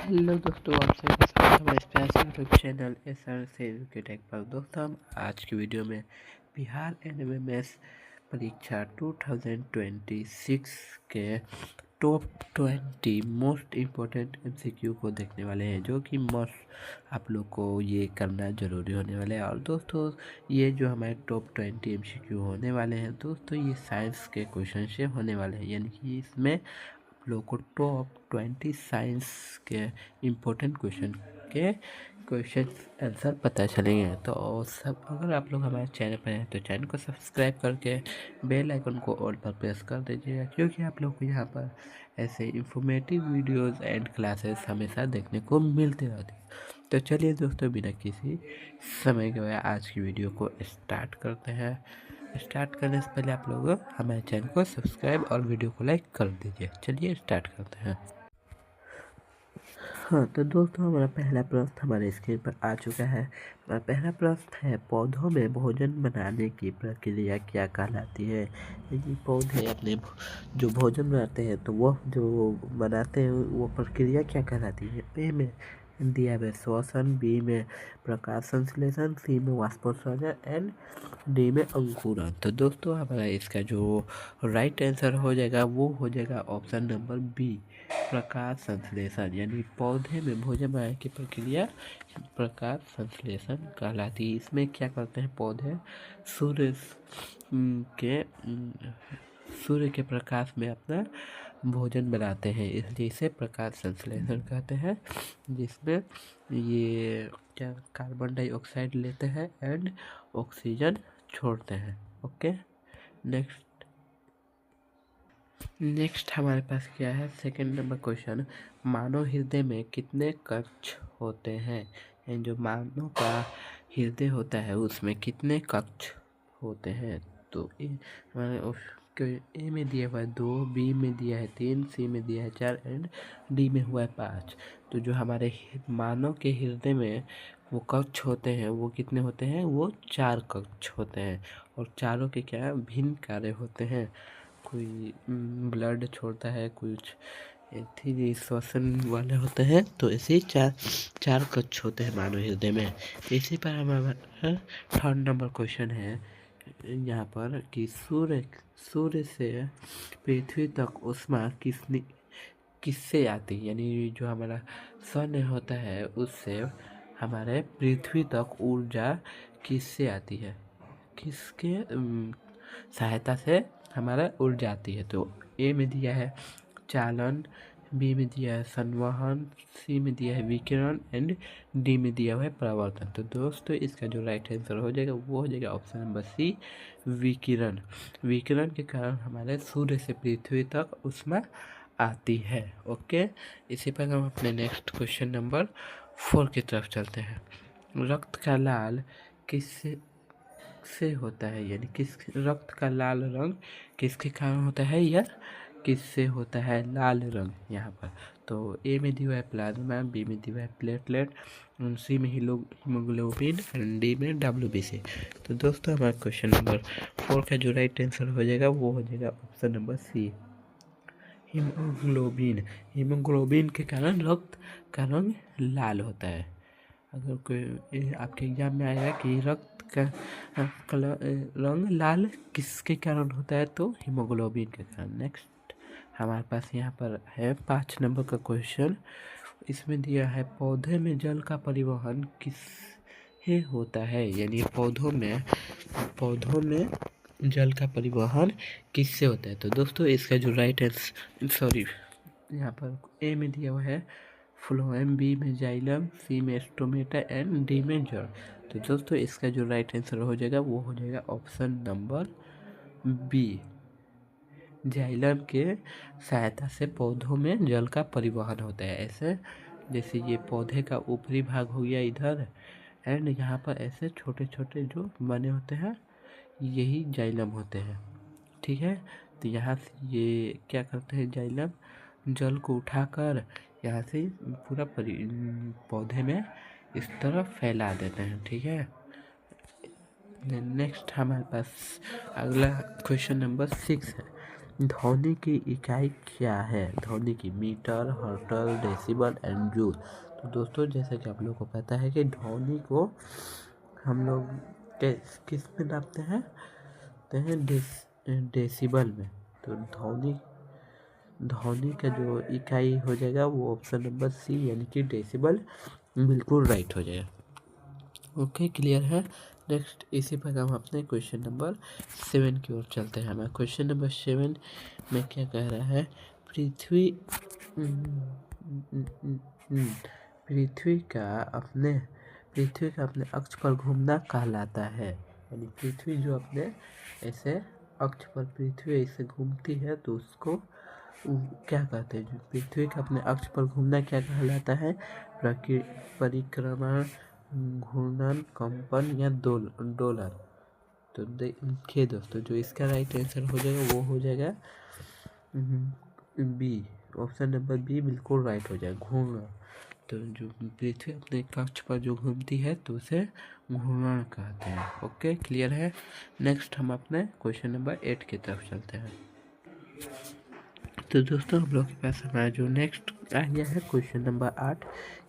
Hello दोस्तों, आप सभी का स्वागत है हमारे इस प्यारे से यूट्यूब चैनल SR से एजुकेटेक पर। दोस्तों, हम आज की वीडियो में बिहार एनएमएमएस परीक्षा 2026 के टॉप 20 मोस्ट इम्पोर्टेंट MCQ को देखने वाले हैं, जो कि मस्ट आप लोग को ये करना ज़रूरी होने वाला है। और दोस्तों, ये जो हमारे टॉप 20 MCQ होने वाले हैं दोस्तों, ये साइंस के क्वेश्चन से होने वाले हैं, यानी कि इसमें लोगों को टॉप 20 साइंस के इम्पोर्टेंट क्वेश्चन आंसर पता चलेंगे। तो सब अगर आप लोग हमारे चैनल पर हैं तो चैनल को सब्सक्राइब करके बेल आइकन को ऑल पर प्रेस कर दीजिएगा, क्योंकि आप लोग को यहाँ पर ऐसे इंफॉर्मेटिव वीडियोस एंड क्लासेस हमेशा देखने को मिलते रहते हैं। तो चलिए दोस्तों, बिना किसी समय के बाद आज की वीडियो को स्टार्ट करते हैं। स्टार्ट करने से पहले आप लोग हमारे चैनल को सब्सक्राइब और वीडियो को लाइक कर दीजिए। चलिए स्टार्ट करते हैं। हाँ, तो दोस्तों, हमारा पहला प्रश्न हमारे स्क्रीन पर आ चुका है। हमारा पहला प्रश्न है, पौधों में भोजन बनाने की प्रक्रिया क्या कहलाती है? यदि पौधे अपने जो भोजन बनाते हैं तो वह जो बनाते हैं वो प्रक्रिया क्या कहलाती है? ए में दिया है श्वसन, बी में प्रकाश संश्लेषण, सी में वाष्पोत्सर्जन एंड डी में अंकुरन। तो दोस्तों, हमारा इसका जो राइट आंसर हो जाएगा वो हो जाएगा ऑप्शन नंबर बी, प्रकाश संश्लेषण। यानी पौधे में भोजन बनाने की प्रक्रिया प्रकाश संश्लेषण कहलाती है। इसमें क्या करते हैं पौधे? के सूर्य के प्रकाश में अपना भोजन बनाते हैं, इसलिए इसे प्रकाश संश्लेषण कहते हैं, जिसमें ये क्या कार्बन डाइऑक्साइड लेते हैं एंड ऑक्सीजन छोड़ते हैं। ओके, नेक्स्ट हमारे पास क्या है? सेकंड नंबर क्वेश्चन, मानव हृदय में कितने कक्ष होते हैं? यानी जो मानव का हृदय होता है उसमें कितने कक्ष होते हैं? तो ए में दिया हुआ है 2, बी में दिया है 3, सी में दिया है 4 एंड डी में हुआ है 5। तो जो हमारे मानव के हृदय में वो कक्ष होते हैं वो कितने होते हैं? वो 4 कक्ष होते हैं, और चारों के क्या भिन्न कार्य होते हैं। कोई ब्लड छोड़ता है, कुछ एथी श्वसन वाले होते हैं, तो ऐसे ही चार कक्ष होते हैं मानव हृदय में। इसी पर हमारा थर्ड नंबर क्वेश्चन है यहाँ पर कि सूर्य से पृथ्वी तक ऊष्मा किससे आती है? यानी जो हमारा सन होता है उससे हमारे पृथ्वी तक ऊर्जा किससे आती है? किसके सहायता से हमारा ऊर्जा आती है? तो ए में दिया है चालन, बी में दिया है संवहन, सी में दिया है विकिरण एंड डी में दिया हुआ है परावर्तन। तो दोस्तों, इसका जो राइट आंसर हो जाएगा वो हो जाएगा ऑप्शन नंबर सी, विकिरण। विकिरण के कारण हमारे सूर्य से पृथ्वी तक ऊष्मा आती है। ओके, इसी पर हम अपने नेक्स्ट क्वेश्चन नंबर 4 की तरफ चलते हैं। रक्त का लाल किससे होता है? यानी किस रक्त का लाल रंग किसके कारण होता है या किससे होता है लाल रंग? यहाँ पर तो ए में दिया है प्लाज्मा, बी में दिया है प्लेटलेट, सी में हीमोग्लोबिन एंड डी में WBC। तो दोस्तों, हमारा क्वेश्चन नंबर 4 का जो राइट आंसर हो जाएगा वो हो जाएगा ऑप्शन नंबर सी, हीमोग्लोबिन के कारण रक्त का रंग लाल होता है। अगर कोई आपके एग्जाम में आएगा कि रक्त का कलर रंग लाल किसके कारण होता है, तो हीमोग्लोबिन के कारण। नेक्स्ट हमारे पास यहाँ पर है 5 नंबर का क्वेश्चन। इसमें दिया है पौधे में जल का परिवहन किससे होता है? यानी पौधों में जल का परिवहन किससे होता है? तो दोस्तों, इसका जो राइट आंसर यहाँ पर ए में दिया हुआ है फ्लोएम, बी में जाइलम, सी में स्टोमेटा एंड डी में जड़। तो दोस्तों, इसका जो राइट आंसर हो जाएगा वो हो जाएगा ऑप्शन नंबर बी, जाइलम के सहायता से पौधों में जल का परिवहन होता है। ऐसे जैसे ये पौधे का ऊपरी भाग हो गया इधर, एंड यहाँ पर ऐसे छोटे छोटे जो बने होते हैं यही जाइलम होते हैं। ठीक है, तो यहाँ से ये क्या करते हैं, जाइलम जल को उठाकर यहाँ से पूरा पौधे में इस तरह फैला देते हैं। ठीक है, नेक्स्ट हमारे पास अगला क्वेश्चन नंबर 6 है। ध्वनि की इकाई क्या है? ध्वनि की metre, hertz, decibel and joule. तो दोस्तों जैसा कि आप लोगों को पता है कि ध्वनि को हम लोग किस में नापते हैं? डेसिबल में। तो ध्वनि का जो इकाई हो जाएगा वो ऑप्शन नंबर सी यानी कि डेसिबल बिल्कुल राइट हो जाएगा। ओके, क्लियर है। नेक्स्ट इसी पर हम अपने क्वेश्चन नंबर 7 की ओर चलते हैं। हमारा क्वेश्चन नंबर 7 में क्या कह रहा है? पृथ्वी पृथ्वी का अपने अक्ष पर घूमना कहलाता है। यानी पृथ्वी जो अपने ऐसे अक्ष पर पृथ्वी ऐसे घूमती है तो उसको क्या कहते हैं? जो पृथ्वी का अपने अक्ष पर घूमना क्या कहलाता है? परिक्रमण, घूर्णन, कंपन या दोलन। तो देखिए दोस्तों, जो इसका राइट आंसर हो जाएगा वो हो जाएगा बी। ऑप्शन नंबर बी बिल्कुल राइट हो जाएगा, घूर्णन। तो जो पृथ्वी अपने कक्ष पर जो घूमती है तो उसे घूर्णन कहते हैं। ओके, क्लियर है। नेक्स्ट हम अपने क्वेश्चन नंबर 8 की तरफ चलते हैं। तो दोस्तों हम लोग के पास हमारा जो नेक्स्ट आ गया है क्वेश्चन नंबर 8।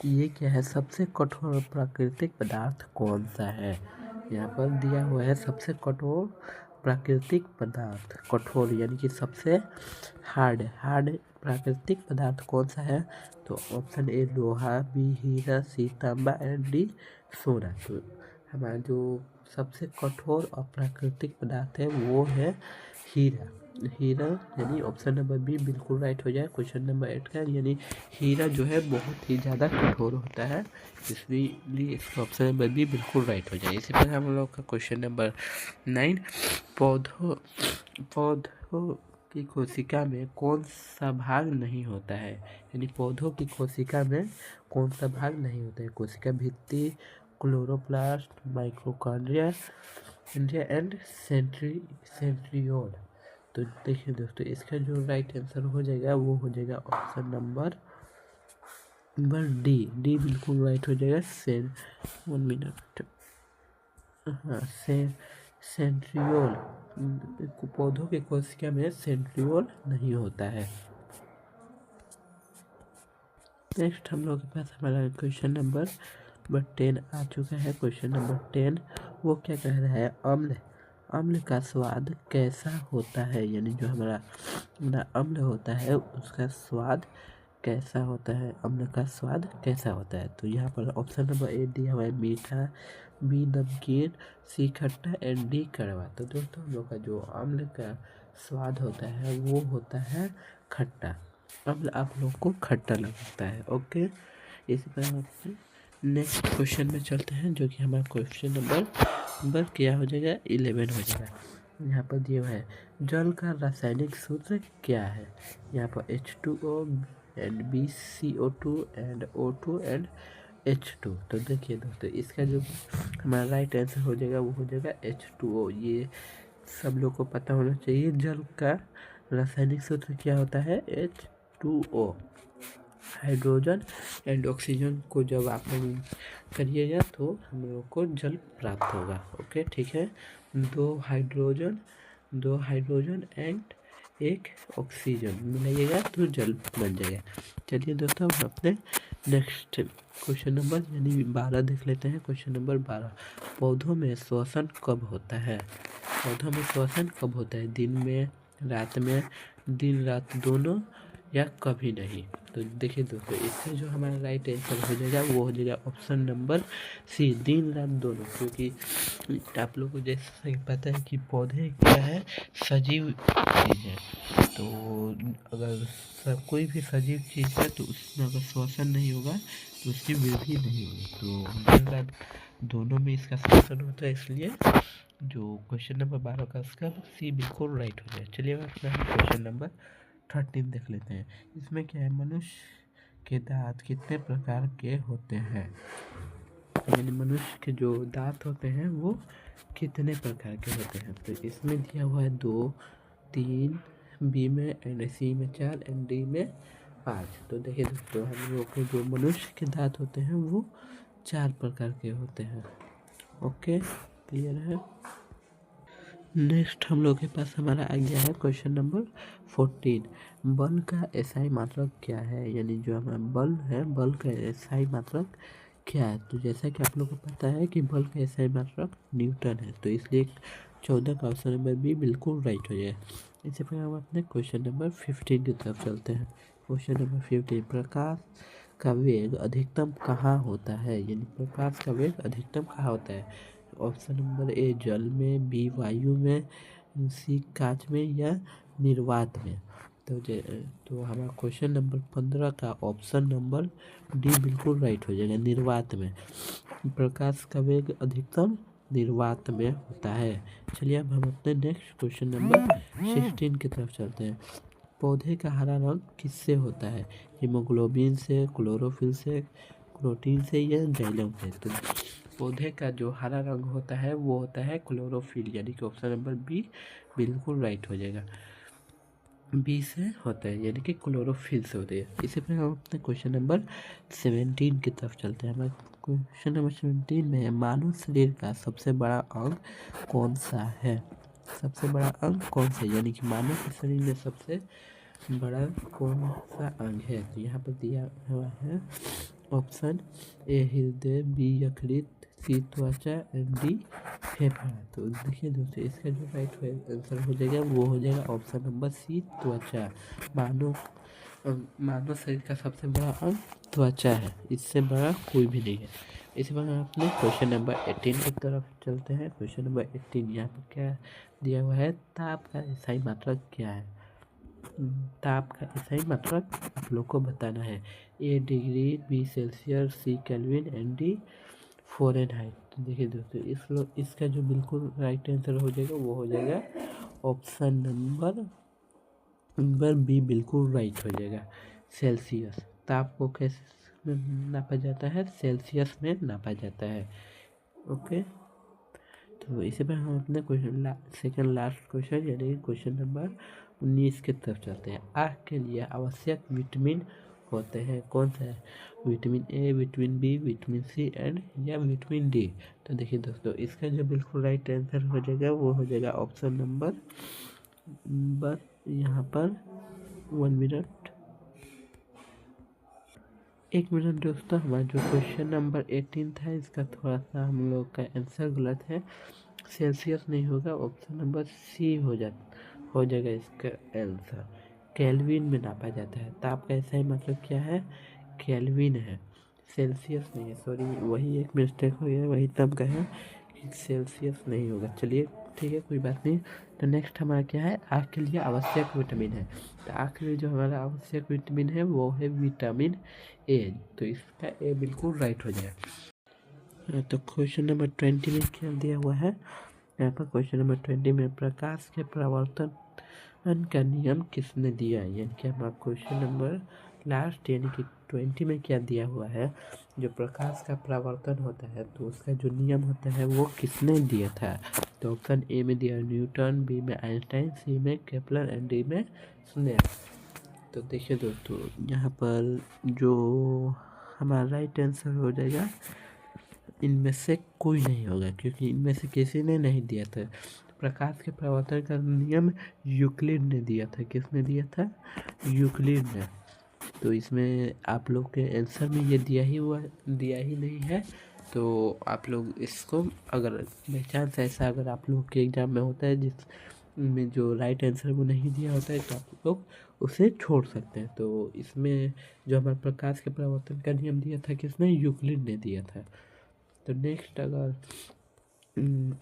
ये क्या है? सबसे कठोर प्राकृतिक पदार्थ कौन सा है? यहाँ पर दिया हुआ है सबसे कठोर प्राकृतिक पदार्थ। कठोर यानी कि सबसे हार्ड प्राकृतिक पदार्थ कौन सा है? तो ऑप्शन ए लोहा, बी हीरा, सी तांबा एंड डी सोना। तो हमारा जो सबसे कठोर और प्राकृतिक पदार्थ है वो है हीरा। यानी ऑप्शन नंबर बी बिल्कुल राइट हो जाए क्वेश्चन नंबर 8 का। यानी हीरा जो है बहुत ही ज़्यादा कठोर होता है, इसलिए इसका ऑप्शन नंबर बी बिल्कुल राइट हो जाए। इसी पर हम लोग का क्वेश्चन नंबर 9। पौधों की कोशिका में कौन सा भाग नहीं होता है? यानी पौधों की कोशिका में कौन सा भाग नहीं होता है? कोशिका भित्ति, क्लोरोप्लास्ट, माइटोकॉन्ड्रिया एंड सेंट्रियोल। तो देखिए दोस्तों, इसका जो राइट आंसर हो जाएगा वो हो जाएगा ऑप्शन नंबर डी बिल्कुल राइट हो जाएगा। 1 मिनट। हाँ, सेंट्रियोल। पौधों के कोशिका में सेंट्रियोल नहीं होता है। नेक्स्ट हम लोग के पास हमारा क्वेश्चन नंबर 10 आ चुका है। क्वेश्चन नंबर 10 वो क्या कह रहा है? अम्ल का स्वाद कैसा होता है? यानी जो हमारा अम्ल होता है उसका स्वाद कैसा होता है? अम्ल का स्वाद कैसा होता है? तो यहाँ पर ऑप्शन नंबर ए दिया हुआ है मीठा, बी नमकीन, सी खट्टा एंड डी कड़वा। तो दोस्तों हम लोग का जो अम्ल का स्वाद होता है वो होता है खट्टा। अम्ल आप लोग को खट्टा लगता है। ओके, इसी पर हम नेक्स्ट क्वेश्चन में चलते हैं, जो कि हमारा क्वेश्चन नंबर क्या हो जाएगा? 11 हो जाएगा। यहाँ पर दिया हुआ है जल का रासायनिक सूत्र क्या है? यहाँ पर H2O and BCO2 and O2 and H2। तो देखिए दोस्तों, इसका जो हमारा राइट आंसर हो जाएगा वो हो जाएगा H2O। ये सब लोग को पता होना चाहिए। जल का रासायनिक सूत्र क्या होता है? H2O। हाइड्रोजन एंड ऑक्सीजन को जब आप करिएगा तो हम लोग को जल प्राप्त होगा। ओके, ठीक है। दो हाइड्रोजन एंड एक ऑक्सीजन मिलाइएगा तो जल बन जाएगा। चलिए दोस्तों, हम अपने नेक्स्ट क्वेश्चन नंबर यानी 12 देख लेते हैं। क्वेश्चन नंबर 12, पौधों में श्वसन कब होता है? पौधों में श्वसन कब होता है? दिन में, रात में, दिन रात दोनों या कभी नहीं? तो देखिए दोस्तों, इसका जो हमारा राइट आंसर हो जाएगा वो हो जाएगा ऑप्शन नंबर सी, दिन रात दोनों। क्योंकि आप लोगों को जैसे पता है कि पौधे क्या है? सजीव चीज़ है। तो अगर कोई भी सजीव चीज़ है तो उसमें अगर श्वसन नहीं होगा तो उसकी वृद्धि नहीं होगी। तो दिन रात दोनों में इसका श्वसन होता है, इसलिए जो क्वेश्चन नंबर 12 का उसका सी बिल्कुल राइट हो जाए। चलिए अपना क्वेश्चन नंबर 13 देख लेते हैं। इसमें क्या है? मनुष्य के दांत कितने प्रकार के होते हैं? यानी मनुष्य के जो दांत होते हैं वो कितने प्रकार के होते हैं? तो इसमें दिया हुआ है 2, 3, बी में एंड सी में 4 एंड डी में 5। तो देखिए दोस्तों, हम लोग के जो मनुष्य के दांत होते हैं वो 4 प्रकार के होते हैं। ओके, क्लियर है। नेक्स्ट हम लोग के पास हमारा आ गया है क्वेश्चन नंबर 14। बल का एसआई मात्रक क्या है, यानी जो हमारा बल है, बल का एसआई मात्रक क्या है। तो जैसा कि आप लोग को पता है कि बल का एसआई मात्रक न्यूटन है, तो इसलिए 14 का ऑप्शन नंबर बी बिल्कुल राइट हो जाए। इसी पर हम अपने क्वेश्चन नंबर 15 की तरफ चलते हैं। क्वेश्चन नंबर 15, प्रकाश का वेग अधिकतम कहाँ होता है, यानी प्रकाश का वेग अधिकतम कहाँ होता है। ऑप्शन नंबर ए जल में, बी वायु में, सी कांच में, या निर्वात में। तो हमारा क्वेश्चन नंबर 15 का ऑप्शन नंबर डी बिल्कुल राइट हो जाएगा, निर्वात में। प्रकाश का वेग अधिकतम निर्वात में होता है। चलिए अब हम अपने नेक्स्ट क्वेश्चन नंबर 16 की तरफ चलते हैं। पौधे का हरा रंग किससे होता है, हीमोग्लोबिन से, क्लोरोफिल से, प्रोटीन से, या जाइलम से। तो पौधे का जो हरा रंग होता है वो होता है क्लोरोफिल, यानी कि ऑप्शन नंबर बी बिल्कुल राइट हो जाएगा। बी से होता है, यानी कि क्लोरोफिल से होती है। इसी पर हम अपने क्वेश्चन नंबर 17 की तरफ चलते हैं। हमारे क्वेश्चन नंबर 17 में है, मानव शरीर का सबसे बड़ा अंग कौन सा है। सबसे बड़ा अंग कौन सा है, यानी कि मानव के शरीर में सबसे बड़ा कौन सा अंग है। तो यहाँ पर दिया हुआ है ऑप्शन ए हृदय, बी यकृत, सी त्वचा, एंड डी फेफड़ा। तो देखिए दोस्तों, इसका जो राइट आंसर हो जाएगा वो हो जाएगा ऑप्शन नंबर सी त्वचा। मानव शरीर का सबसे बड़ा अंग त्वचा है, इससे बड़ा कोई भी नहीं है। इसी पर हम अपने क्वेश्चन नंबर 18 की तरफ चलते हैं। क्वेश्चन नंबर 18, यहाँ पर क्या दिया हुआ है, ताप का एसआई मात्रक क्या है। ताप का एसआई मात्रक आप लोग को बताना है। A degree, B Celsius, C Kelvin, and D Fahrenheit. तो देखिए दोस्तों, इसका जो बिल्कुल राइट आंसर हो जाएगा वो हो जाएगा ऑप्शन नंबर बी बिल्कुल राइट हो जाएगा, सेल्सियस। ताप को कैसे नापा जाता है, सेल्सियस में नापा जाता है। ओके, तो इसी पर हम अपने क्वेश्चन सेकंड लास्ट क्वेश्चन यानी क्वेश्चन नंबर 19 की तरफ चलते हैं। आँख के लिए आवश्यक विटामिन होते हैं, कौन सा है, vitamin A, vitamin B, vitamin C, and या विटामिन डी। तो देखिए दोस्तों, इसका जो बिल्कुल राइट आंसर हो जाएगा वो हो जाएगा ऑप्शन नंबर, बस यहाँ पर 1 मिनट, 1 मिनट दोस्तों। हमारा जो क्वेश्चन नंबर 18 था इसका थोड़ा सा हम लोग का आंसर गलत है, सेल्सियस नहीं होगा, ऑप्शन नंबर सी हो जाएगा इसका आंसर। केल्विन में नापा जाता है। ताप का ऐसा ही मतलब क्या है, केल्विन है, सेल्सियस नहीं है। सॉरी, वही एक मिस्टेक हो गया, वही तब का है कि सेल्सियस नहीं होगा। चलिए ठीक है, कोई बात नहीं। तो नेक्स्ट हमारा क्या है, आँख के लिए आवश्यक विटामिन है। तो आँख के लिए जो हमारा आवश्यक विटामिन है वो है विटामिन ए। तो इसका ए बिल्कुल राइट हो जाएगा। तो क्वेश्चन नंबर 20 में क्या दिया हुआ है, यहाँ पर क्वेश्चन नंबर 20 में प्रकाश के परावर्तन का नियम किसने दिया है, यानी कि हमारा क्वेश्चन नंबर लास्ट यानी कि 20 में क्या दिया हुआ है, जो प्रकाश का परावर्तन होता है तो उसका जो नियम होता है वो किसने दिया था। तो ऑप्शन ए में दिया न्यूटन, बी में आइंस्टाइन, सी में केपलर, एंड डी में स्नेल। तो देखिए दोस्तों, यहाँ पर जो हमारा राइट आंसर हो जाएगा, इनमें से कोई नहीं होगा, क्योंकि इनमें से किसी ने नहीं दिया था। प्रकाश के परावर्तन का नियम यूक्लिड ने दिया था। किसने दिया था, यूक्लिड ने। तो इसमें आप लोग के आंसर में ये दिया ही नहीं है। तो आप लोग इसको, अगर बाई चांस ऐसा अगर आप लोग के एग्ज़ाम में होता है जिसमें जो राइट आंसर वो नहीं दिया होता है, तो आप लोग उसे छोड़ सकते हैं। तो इसमें जो हमारे प्रकाश के परावर्तन का नियम दिया था किसने, यूक्लिड ने दिया था। तो नेक्स्ट अगर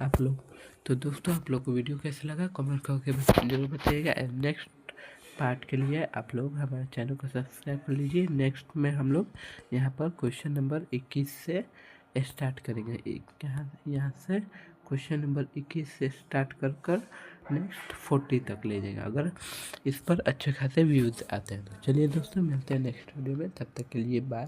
आप लोग, तो दोस्तों आप लोग को वीडियो कैसे लगा कमेंट करके जरूर बताइएगा। एंड नेक्स्ट पार्ट के लिए आप लोग हमारे चैनल को सब्सक्राइब कर लीजिए। नेक्स्ट में हम लोग यहाँ पर क्वेश्चन नंबर 21 से स्टार्ट करेंगे। यहाँ से क्वेश्चन नंबर 21 से स्टार्ट कर नेक्स्ट 40 तक ले जाएगा, अगर इस पर अच्छे खासे व्यूज़ आते हैं तो। चलिए दोस्तों, मिलते हैं नेक्स्ट वीडियो में, तब तक के लिए बाय।